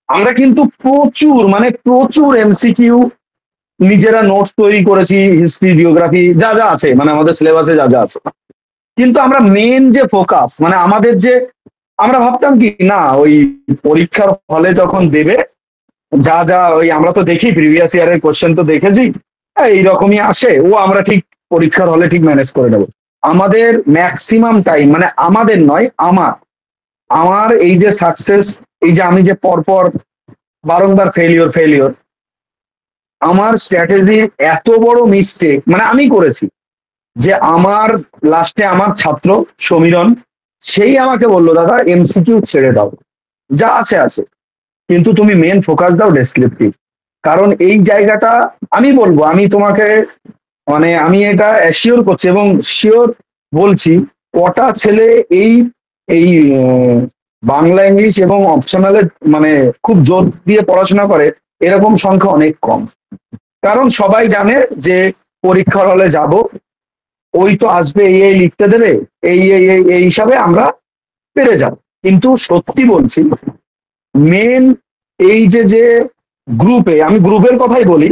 আমরা কিন্তু প্রচুর, মানে প্রচুর এমসিকিউ নিজেরা নোটস তৈরি করেছি, হিস্ট্রি জিওগ্রাফি যা যা আছে, মানে আমাদের সিলেবাসে যা যা আছে। কিন্তু আমরা মেন যে ফোকাস, মানে আমাদের যে, আমরা ভাবতাম কি না, ওই পরীক্ষার হলে যখন দেবে, যা যা ওই আমরা তো দেখি প্রিভিয়াস ইয়ারের কোশ্চেন তো দেখেছি, এইরকমই আসে, ও আমরা ঠিক পরীক্ষার হলে ঠিক ম্যানেজ করে নেবো। আমাদের ম্যাক্সিমাম টাইম, মানে আমাদের নয়, আমার আমার এই যে সাকসেস, এই যে আমি যে পরপর বারংবার ফেলিওর ফেলিওর, আমার স্ট্র্যাটেজির এত বড় মিস্টেক মানে আমি করেছি, যে আমার লাস্টে আমার ছাত্র সমীরণ, সেই আমাকে বললো দাদা এমসিকিউ ছেড়ে দাও, যা আছে আছে, কিন্তু তুমি মেন ফোকাস দাও ডেসক্রিপটিভ। কারণ এই জায়গাটা আমি বলবো, আমি তোমাকে মানে আমি এটা অ্যাসিওর করছি এবং শিওর বলছি, কটা ছেলে এই এই বাংলা ইংলিশ এবং অপশনালে মানে খুব জোর দিয়ে পড়াশোনা করে, এরকম সংখ্যা অনেক কম। কারণ সবাই জানে যে পরীক্ষার হলে যাব, ওই তো আসবে, এই লিখতে দেবে, এই হিসাবে আমরা পেরে যাব। কিন্তু সত্যি বলছি, মেন এই যে যে গ্রুপে, আমি গ্রুপের কথাই বলি,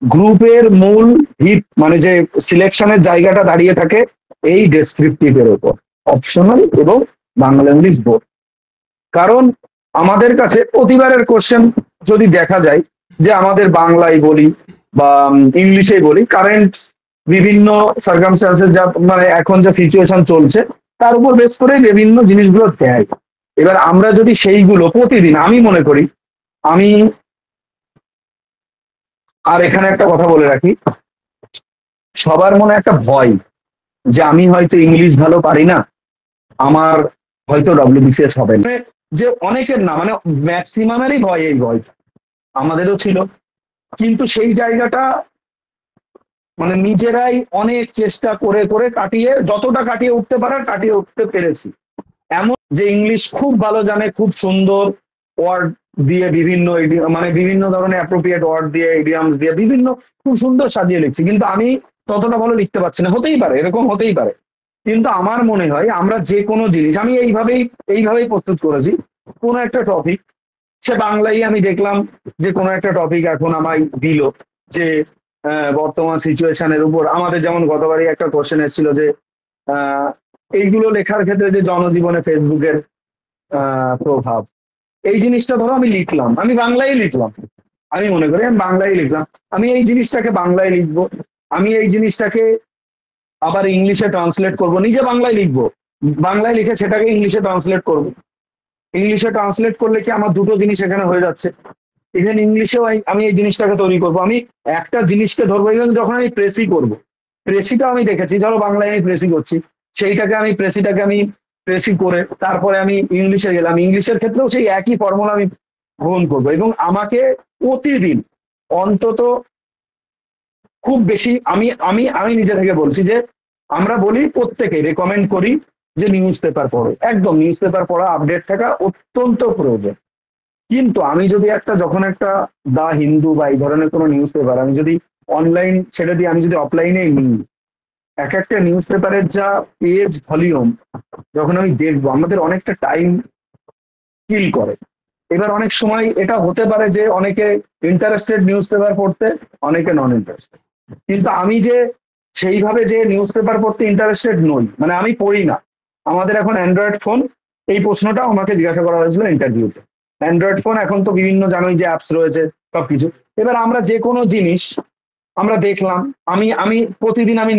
গ্রুপের মূল ভিত মানে যে সিলেকশনের জায়গাটা দাঁড়িয়ে থাকে এই ডেসক্রিপটিভের উপর, অপশনাল এবং বাংলা ইংলিশ বোর্ড। কারণ আমাদের কাছে প্রতিবারের কোশ্চেন যদি দেখা যায়, যে আমাদের বাংলায় বলি বা ইংলিশেই বলি, কারেন্ট বিভিন্ন সার্কামস্টান্সেস যা, মানে এখন যা সিচুয়েশন চলছে, তার উপর বেস করে বিভিন্ন জিনিসগুলো দেয়। এবার আমরা যদি সেইগুলো প্রতিদিন, আমি মনে করি, আমি আর এখানে একটা কথা বলে রাখি, সবার মনে একটা ভয় যে আমি হয়তো ইংলিশ ভালো পারি না, আমার হয়তো ডব্লিউবিসিএস হবে না, মানে যে অনেকের না, মানে ম্যাক্সিমামেরই ভয়, এই ভয় আমাদেরও ছিল। কিন্তু সেই জায়গাটা মানে নিজেরাই অনেক চেষ্টা করে করে কাটিয়ে, যতটা কাটিয়ে উঠতে পারার কাটিয়ে উঠতে পেরেছি। এমন যে ইংলিশ খুব ভালো জানে, খুব সুন্দর ওয়ার্ড দিয়ে, বিভিন্ন মানে বিভিন্ন ধরনের অ্যাপ্রোপ্রিয়েট ওয়ার্ড দিয়ে, ইডিয়ামস দিয়ে বিভিন্ন খুব সুন্দর সাজিয়ে লিখছি, কিন্তু আমি ততটা ভালো লিখতে পারছি না। হতেই পারে, এরকম হতেই পারে। কিন্তু আমার মনে হয় আমরা যে কোনো জিনিস, আমি এইভাবেই প্রস্তুত করেছি। কোনো একটা টপিক, সে বাংলাই আমি দেখলাম যে কোনো একটা টপিক এখন আমায় দিল, যে বর্তমান সিচুয়েশনের উপর আমাদের, যেমন গতবারই একটা কোশ্চেন এসেছিল যে আহ, এইগুলো লেখার ক্ষেত্রে যে জনজীবনে ফেসবুকের প্রভাব, এই জিনিসটা ধরো আমি লিখলাম, আমি বাংলায় লিখলাম, আমি মনে করি আমি বাংলায় লিখলাম, আমি এই জিনিসটাকে বাংলায় লিখবো, আমি এই জিনিসটাকে আবার ইংলিশে ট্রান্সলেট করব, নিজে বাংলায় লিখবো, বাংলায় লিখে সেটাকে ইংলিশে ট্রান্সলেট করব। ইংলিশে ট্রান্সলেট করলে কি আমার দুটো জিনিস এখানে হয়ে যাচ্ছে, ইভেন ইংলিশেও আমি এই জিনিসটাকে তৈরি করব। আমি একটা জিনিসকে ধরবো, ইভেন যখন আমি প্রেসি করব, প্রেসিটা আমি দেখেছি, ধরো বাংলায় আমি প্রেসি করছি, সেইটাকে আমি প্রেসিটাকে আমি প্রেসি করে তারপরে আমি ইংলিশে গেলাম, ইংলিশের ক্ষেত্রেও সেই একই ফর্মুলা আমি গ্রহণ করবো। এবং আমাকে প্রতিদিন অন্তত খুব বেশি, আমি আমি আমি নিজে থেকে বলছি যে আমরা বলি, প্রত্যেকে রেকমেন্ড করি যে নিউজ পেপার পড়ো, একদম নিউজ পেপার পড়া, আপডেট থাকা অত্যন্ত প্রয়োজন। কিন্তু আমি যদি যখন একটা দা হিন্দু বা এই ধরনের কোনো নিউজ পেপার আমি যদি অনলাইন ছেড়ে দিই, আমি যদি অফলাইনে নিই, এক একটা নিউজ পেপারের যা পেজ ভলিউম, যখন আমি দেখবো আমাদের অনেকটা টাইম কিল করে। এবার অনেক সময় এটা হতে পারে যে অনেকে ইন্টারেস্টেড নিউজ পেপার পড়তে, অনেকে নন ইন্টারেস্টেড। কিন্তু আমি যে সেইভাবে যে নিউজ পেপার পড়তে ইন্টারেস্টেড নই, মানে আমি পড়ি না। আমাদের এখন অ্যান্ড্রয়েড ফোন, এই প্রশ্নটা আমাকে জিজ্ঞাসা করা হয়েছিল ইন্টারভিউতে। অ্যান্ড্রয়েড ফোন এখন তো বিভিন্ন জানোই যে অ্যাপস রয়েছে, সবকিছু। এবার আমরা যে কোনো জিনিস আমরা দেখলাম, আমি আমি প্রতিদিন আমি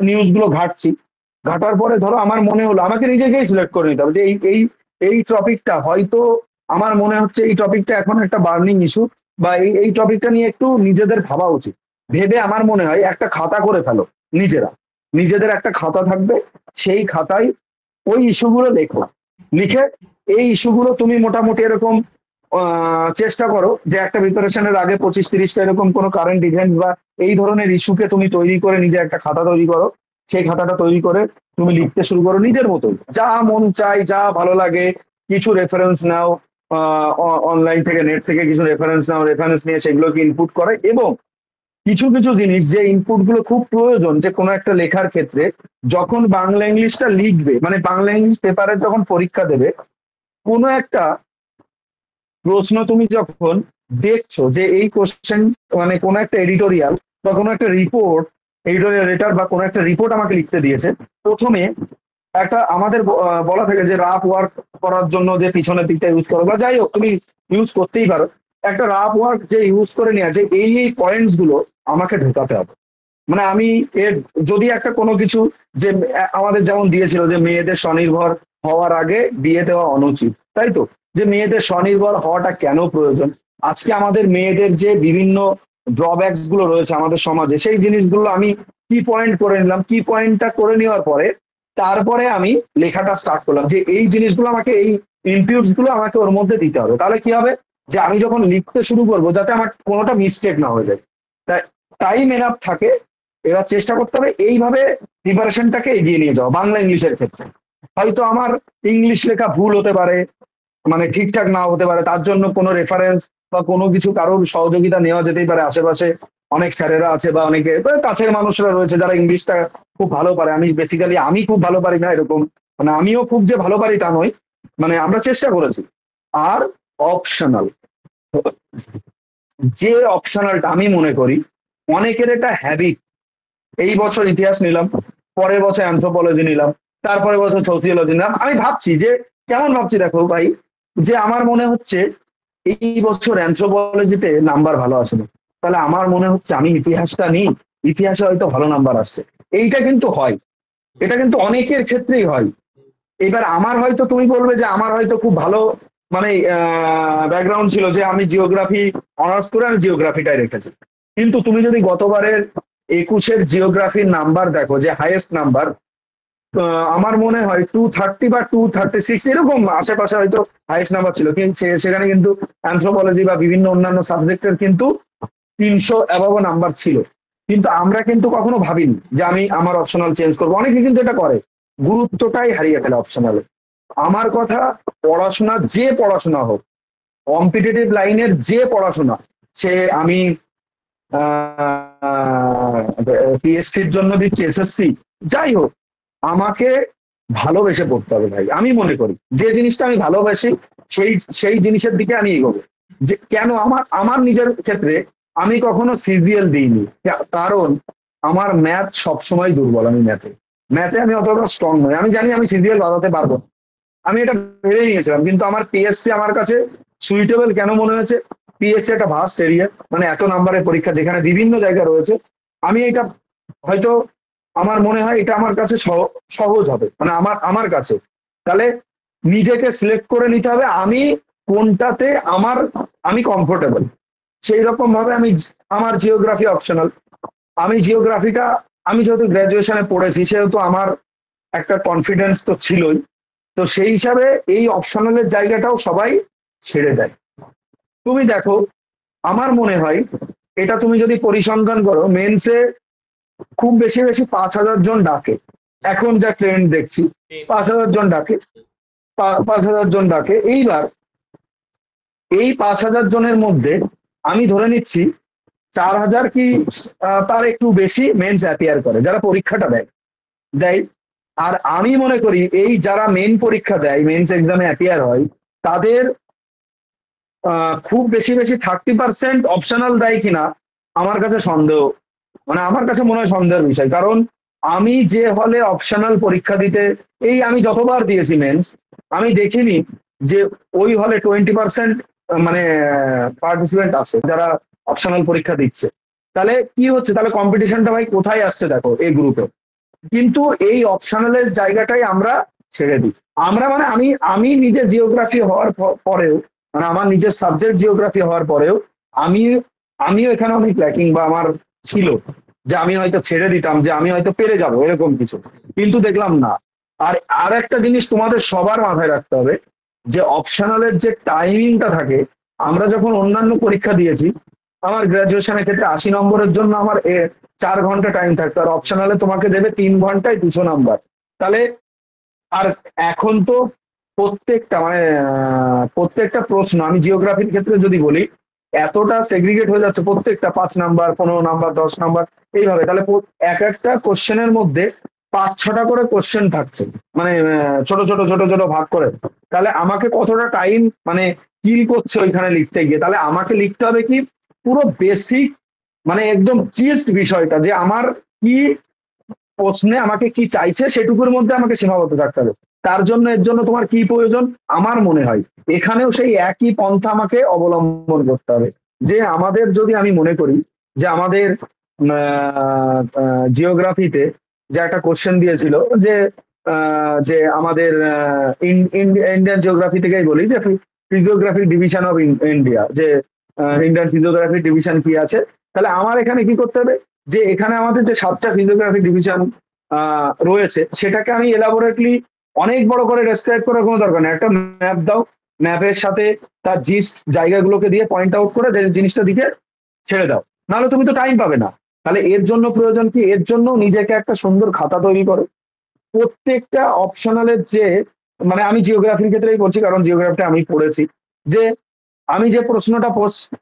নিউজগুলো ঘাটছি, ঘাটার পরে ধরো আমার মনে হলো, আমাকে নিজেকেই সিলেক্ট করে নিতে হবে যে এই এই এই টপিকটা হয়তো আমার মনে হচ্ছে এই টপিকটা এখন একটা বার্নিং ইস্যু, বা এই টপিকটা নিয়ে একটু নিজেদের ভাবা উচিত। ভেবে আমার মনে হয় একটা খাতা করে ফেলো, নিজেরা নিজেদের একটা খাতা থাকবে, সেই খাতায় ওই ইস্যুগুলো লেখো, লিখে এই ইস্যুগুলো তুমি মোটামুটি এরকম চেষ্টা করো যে একটা প্রিপারেশনের আগে 25-30টা এরকম কোনো কারেন্ট ইভেন্টস বা এই ধরনের ইস্যুকে তুমি তৈরি করে নিজে একটা খাতা তৈরি করো। সেই খাতাটা তৈরি করে তুমি লিখতে শুরু করো নিজের মতোই, যা মন চাই, যা ভালো লাগে, কিছু রেফারেন্স নাও, অনলাইন থেকে, নেট থেকে কিছু রেফারেন্স নাও, রেফারেন্স নিয়ে সেগুলোকে ইনপুট করে। এবং কিছু কিছু জিনিস, যে ইনপুট গুলো খুব প্রয়োজন যে কোনো একটা লেখার ক্ষেত্রে, যখন বাংলা ইংলিশটা লিখবে, মানে বাংলা ইংলিশ পেপারের যখন পরীক্ষা দেবে, কোনো একটা প্রশ্ন তুমি যখন দেখছো যে এই কোশ্চেন, মানে কোনো একটা এডিটোরিয়াল বা কোনো একটা রিপোর্ট, এডিটোরিয়াল লেটার বা কোনো একটা রিপোর্ট আমাকে লিখতে দিয়েছে, প্রথমে একটা আমাদের বলা থাকে যে রাফ ওয়ার্ক করার জন্য যে পিছনের দিকটা ইউজ করো, বা যাই হোক তুমি ইউজ করতেই পারো, একটা রাফ ওয়ার্ক যে ইউজ করে নিয়ে যে এই পয়েন্টস গুলো আমাকে ঢোকাতে হবে। মানে আমি এর যদি একটা কোনো কিছু, যে আমাদের যেমন দিয়েছিল যে মেয়েদের স্বনির্ভর হওয়ার আগে বিয়ে দেওয়া অনুচিত, তাই তো? যে মেয়েদের স্বনির্ভর হওয়াটা কেন প্রয়োজন, আজকে আমাদের মেয়েদের যে বিভিন্ন ড্রব্যাকস গুলো রয়েছে আমাদের সমাজে, সেই জিনিসগুলো আমি কি পয়েন্ট করে নিলাম, কি পয়েন্টটা করে নেওয়ার পরে তারপরে আমি লেখাটা স্টার্ট করলাম যে এই জিনিসগুলো আমাকে, এই ইনপুটস গুলো আমাকে ওর মধ্যে দিতে হবে। তাহলে কি হবে, যে আমি যখন লিখতে শুরু করবো যাতে আমার কোনোটা মিস্টেক না হয়ে যায়, তাই টাইম এনাফ থাকে। এবার চেষ্টা করতে হবে এইভাবে প্রিপারেশনটাকে এগিয়ে নিয়ে যাওয়া। বাংলা ইংলিশের ক্ষেত্রে হয়তো আমার ইংলিশ লেখা ভুল হতে পারে, মানে ঠিকঠাক না হতে পারে, তার জন্য কোনো রেফারেন্স বা কোনো কিছু কারোর সহযোগিতা নেওয়া যেতেই পারে। আশেপাশে অনেক স্যারেরা আছে বা অনেকে কাছের মানুষরা রয়েছে যারা ইংলিশটা খুব ভালো পারে। আমি খুব ভালো পারি না এরকম, মানে আমিও খুব যে ভালো পারি তা নয়, মানে আমরা চেষ্টা করেছি। আর অপশনাল, যে অপশনালটা আমি মনে করি অনেকের এটা হ্যাবিট, এই বছর ইতিহাস নিলাম, পরের বছর অ্যানথ্রোপোলজি নিলাম, তারপরে বছর সোসিওলজি নিলাম। আমি ভাবছি যে, কেমন ভাবছি দেখো ভাই, যে আমার মনে হচ্ছে এই বছর অ্যানথ্রোপোলজিতে নাম্বার ভালো আসেনি, তাহলে আমার মনে হচ্ছে আমি ইতিহাসটা নিই, ইতিহাসে হয়তো ভালো নাম্বার আসছে। এইটা কিন্তু হয়, এটা কিন্তু অনেকের ক্ষেত্রেই হয়। এবার আমার হয়তো, তুমি বলবে যে আমার হয়তো খুব ভালো মানে ব্যাকগ্রাউন্ড ছিল, যে আমি জিওগ্রাফি অনার্স করে আমি জিওগ্রাফিটাই রেখেছি। কিন্তু তুমি যদি গতবারের 21-এর জিওগ্রাফির নাম্বার দেখো, যে হাইয়েস্ট নাম্বার আমার মনে হয় 230 বা 236 এরকম আশেপাশে হয়তো হাইয়েস্ট নাম্বার ছিল, কিন্তু সেখানে কিন্তু অ্যানথ্রোপোলজি বা বিভিন্ন অন্যান্য সাবজেক্টের কিন্তু 300 অ্যাবভ নাম্বার ছিল। কিন্তু আমরা কিন্তু কখনো ভাবিনি যে আমি আমার অপশনাল চেঞ্জ করবো, অনেকে কিন্তু এটা করে, গুরুত্বটাই হারিয়ে ফেলে অপশনালে। আমার কথা, পড়াশোনা, যে পড়াশোনা হোক, কম্পিটিটিভ লাইনের যে পড়াশোনা, সে আমি পিএসসির জন্য দিচ্ছি, এসএসসি, যাই হোক, আমাকে ভালোবেসে পড়তে হবে ভাই। আমি মনে করি যে জিনিসটা আমি ভালোবাসি, সেই সেই জিনিসের দিকে আমি এগোবো। যে কেন, আমার আমার নিজের ক্ষেত্রে আমি কখনো সিজিএল দিইনি, কারণ আমার ম্যাথ সবসময় দুর্বল। আমি ম্যাথে আমি অতটা স্ট্রং নই। আমি জানি আমি সিজিএল বাজাতে পারবো না, আমি এটা ভেবে নিয়েছিলাম। কিন্তু আমার পিএসসি আমার কাছে সুইটেবল কেন মনে হয়েছে, পিএসসি একটা ভাস্ট এরিয়া, মানে এত নাম্বারের পরীক্ষা যেখানে বিভিন্ন জায়গা রয়েছে, আমি এটা হয়তো আমার মনে হয় এটা আমার কাছে সহজ হবে, মানে আমার আমার কাছে। তাহলে নিজেকে সিলেক্ট করে নিতে হবে আমি কোনটাতে আমি কমফোর্টেবল। সেই রকম ভাবে আমার জিওগ্রাফি অপশনাল। আমি জিওগ্রাফিটা, আমি যেহেতু গ্রাজুয়েশনে পড়েছি সেহেতু আমার একটা কনফিডেন্স তো ছিলই। তো সেই হিসাবে এই অপশনালের জায়গাটাও সবাই ছেড়ে দেয়। তুমি দেখো, আমার মনে হয় এটা তুমি যদি পরিসংখ্যান করো, মেন্সে খুব বেশি বেশি 5,000 জন ডাকে। এখন যা ট্রেন্ড দেখছি, 5,000 জন ডাকে, 5,000 জন ডাকে। এইবার এই 5,000 জনের মধ্যে আমি ধরে নিচ্ছি 4,000 কি তার একটু বেশি মেন্স অ্যাপিয়ার করে, যারা পরীক্ষাটা দেয়। আর আমি মনে করি এই যারা মেন পরীক্ষা দেয়, মেন্স এক্সামে অ্যাপিয়ার হয়, তাদের খুব বেশি বেশি 30% অপশনাল দেয় কিনা আমার কাছে সন্দেহ, মানে আমার কাছে মনে হয় সন্দেহের বিষয়। কারণ আমি যে হলে অপশনাল পরীক্ষা দিতে, এই আমি যতবার দিয়েছি মেন্স, আমি দেখিনি যে ওই হলে 20% মানে পার্টিসিপেন্ট আছে যারা অপশনাল পরীক্ষা দিচ্ছে। তাহলে কি হচ্ছে, তাহলে কম্পিটিশনটা ভাই কোথায় আসছে দেখো এই গ্রুপে। কিন্তু এই অপশনালের জায়গাটাই আমরা ছেড়ে দিই। আমরা মানে আমি আমি নিজে জিওগ্রাফি হওয়ার পরেও, মানে আমার নিজের সাবজেক্ট জিওগ্রাফি হওয়ার পরেও আমি আমিও এখানে অনেক ল্যাকিং বা আমার ছিল যে আমি হয়তো ছেড়ে দিতাম, যে আমি হয়তো পেরে যাব এরকম কিছু, কিন্তু দেখলাম না। আর আর একটা জিনিস তোমাদের সবার মাথায় রাখতে হবে, যে অপশনালের যে টাইমিংটা থাকে, আমরা যখন অন্যান্য পরীক্ষা দিয়েছি, আমার গ্রাজুয়েশনের ক্ষেত্রে 80 নম্বরের জন্য আমার 4 ঘন্টা টাইম থাকতো, আর অপশনালে তোমাকে দেবে 3 ঘন্টায় 200 নাম্বার। তাহলে আর এখন তো প্রত্যেকটা মানে প্রত্যেকটা প্রশ্ন, আমি জিওগ্রাফির ক্ষেত্রে যদি বলি, এতটা সেগ্রিগেট হয়ে যাচ্ছে, প্রত্যেকটা 5 নাম্বার, 15 নাম্বার, 10 নাম্বার, এইভাবে। তাহলে এক একটা কোশ্চেনের মধ্যে 5-6টা করে কোশ্চেন থাকছে, মানে ছোট ছোট ছোট ছোট ভাগ করে। তাহলে আমাকে কতটা টাইম মানে কিল করছে ওইখানে লিখতে গিয়ে। তাহলে আমাকে লিখতে হবে কি, পুরো বেসিক, মানে একদম চিস্ট বিষয়টা, যে আমার কি প্রশ্নে আমাকে কি চাইছে সেটুকুর মধ্যে আমাকে সীমাবদ্ধ থাকতে হবে। তার জন্য এর জন্য তোমার কি প্রয়োজন, আমার মনে হয় এখানেও সেই একই পন্থা আমাকে অবলম্বন করতে হবে। যে আমাদের, যদি আমি মনে করি যে আমাদের জিওগ্রাফিতে যে একটা কোশ্চেন দিয়েছিল, যে যে আমাদের ইন্ডিয়ান জিওগ্রাফি থেকেই বলি, যে ফিজিওগ্রাফি ডিভিশন অফ ইন্ডিয়া, যে ইন্ডিয়ান ফিজিওগ্রাফি ডিভিশন কি আছে। তাহলে আমার এখানে কি করতে হবে, যে এখানে আমাদের যে 7টা ফিজিওগ্রাফি ডিভিশন রয়েছে, সেটাকে আমি এলাবোরেটলি অনেক বড় করে ডেসক্রাইব করার কোনো দরকার নেই। একটা ম্যাপ দাও, ম্যাপের সাথে তার জিস্ট জায়গাগুলোকে দিয়ে পয়েন্ট আউট করে যে জিনিসটা দিকে ছেড়ে দাও, নাহলে তুমি তো টাইম পাবে না। তাহলে এর জন্য প্রয়োজন কি, এর জন্য নিজেকে একটা সুন্দর খাতা তৈরি করো। প্রত্যেকটা অপশনালের যে, মানে আমি জিওগ্রাফির ক্ষেত্রেই বলছি কারণ জিওগ্রাফিটা আমি পড়েছি, যে আমি যে প্রশ্নটা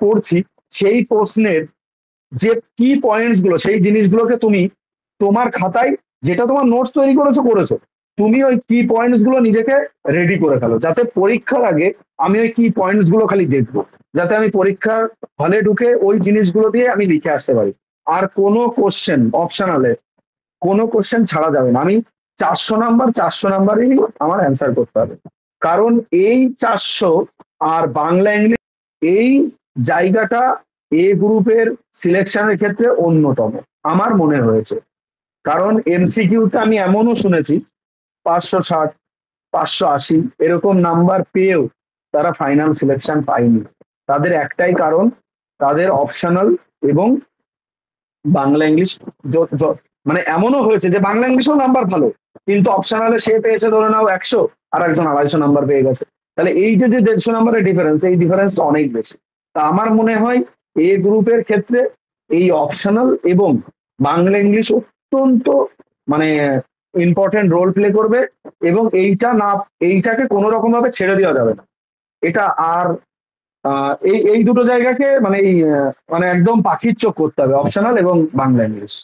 পড়ছি সেই প্রশ্নের যে কি পয়েন্টস গুলো, সেই জিনিসগুলোকে তুমি তোমার খাতায়, যেটা তোমার নোটস তৈরি করেছো, তুমি ওই কি পয়েন্টস গুলো নিজেকে রেডি করে ফেলো, যাতে পরীক্ষার আগে আমি ওই কি পয়েন্টস গুলো খালি দেখবো, যাতে আমি পরীক্ষার হলে ঢুকে ওই জিনিসগুলো দিয়ে আমি লিখে আসতে পারি। আর কোনো কোশ্চেন অপশনালে, কোনো কোশ্চেন ছাড়া যাবে না। আমি 400 নাম্বার, 400 নাম্বারই আমার অ্যান্সার করতে হবে। কারণ এই 400 আর বাংলা ইংলিশ, এই জায়গাটা এ গ্রুপের সিলেকশনের ক্ষেত্রে অন্যতম আমার মনে হয়েছে। কারণ এমসিকিউতে আমি এমনও শুনেছি 560, 580 এরকম নাম্বার পেয়েও তারা ফাইনাল সিলেকশন পায়নি। তাদের একটাই কারণ, তাদের অপশনাল এবং বাংলা ইংলিশ, মানে এমনও হয়েছে যে বাংলা ইংলিশেও নাম্বার ভালো, কিন্তু অপশনালে সে পেয়েছে ধরে নাও 100, আর একজন 250 নাম্বার পেয়ে গেছে। তাহলে এই যে যে 150 নাম্বারের ডিফারেন্স, এই ডিফারেন্সটা অনেক বেশি। তা আমার মনে হয় এ গ্রুপের ক্ষেত্রে এই অপশনাল এবং বাংলা ইংলিশ অত্যন্ত মানে ইম্পর্টেন্ট রোল প্লে করবে। এবং এইটাকে কোনো রকম ভাবে ছেড়ে দেওয়া যাবে না। এটা আর এই এই দুটো জায়গাকে মানে মানে একদম পাখির চোখ করতে হবে, অপশনাল এবং বাংলা ইংলিশ।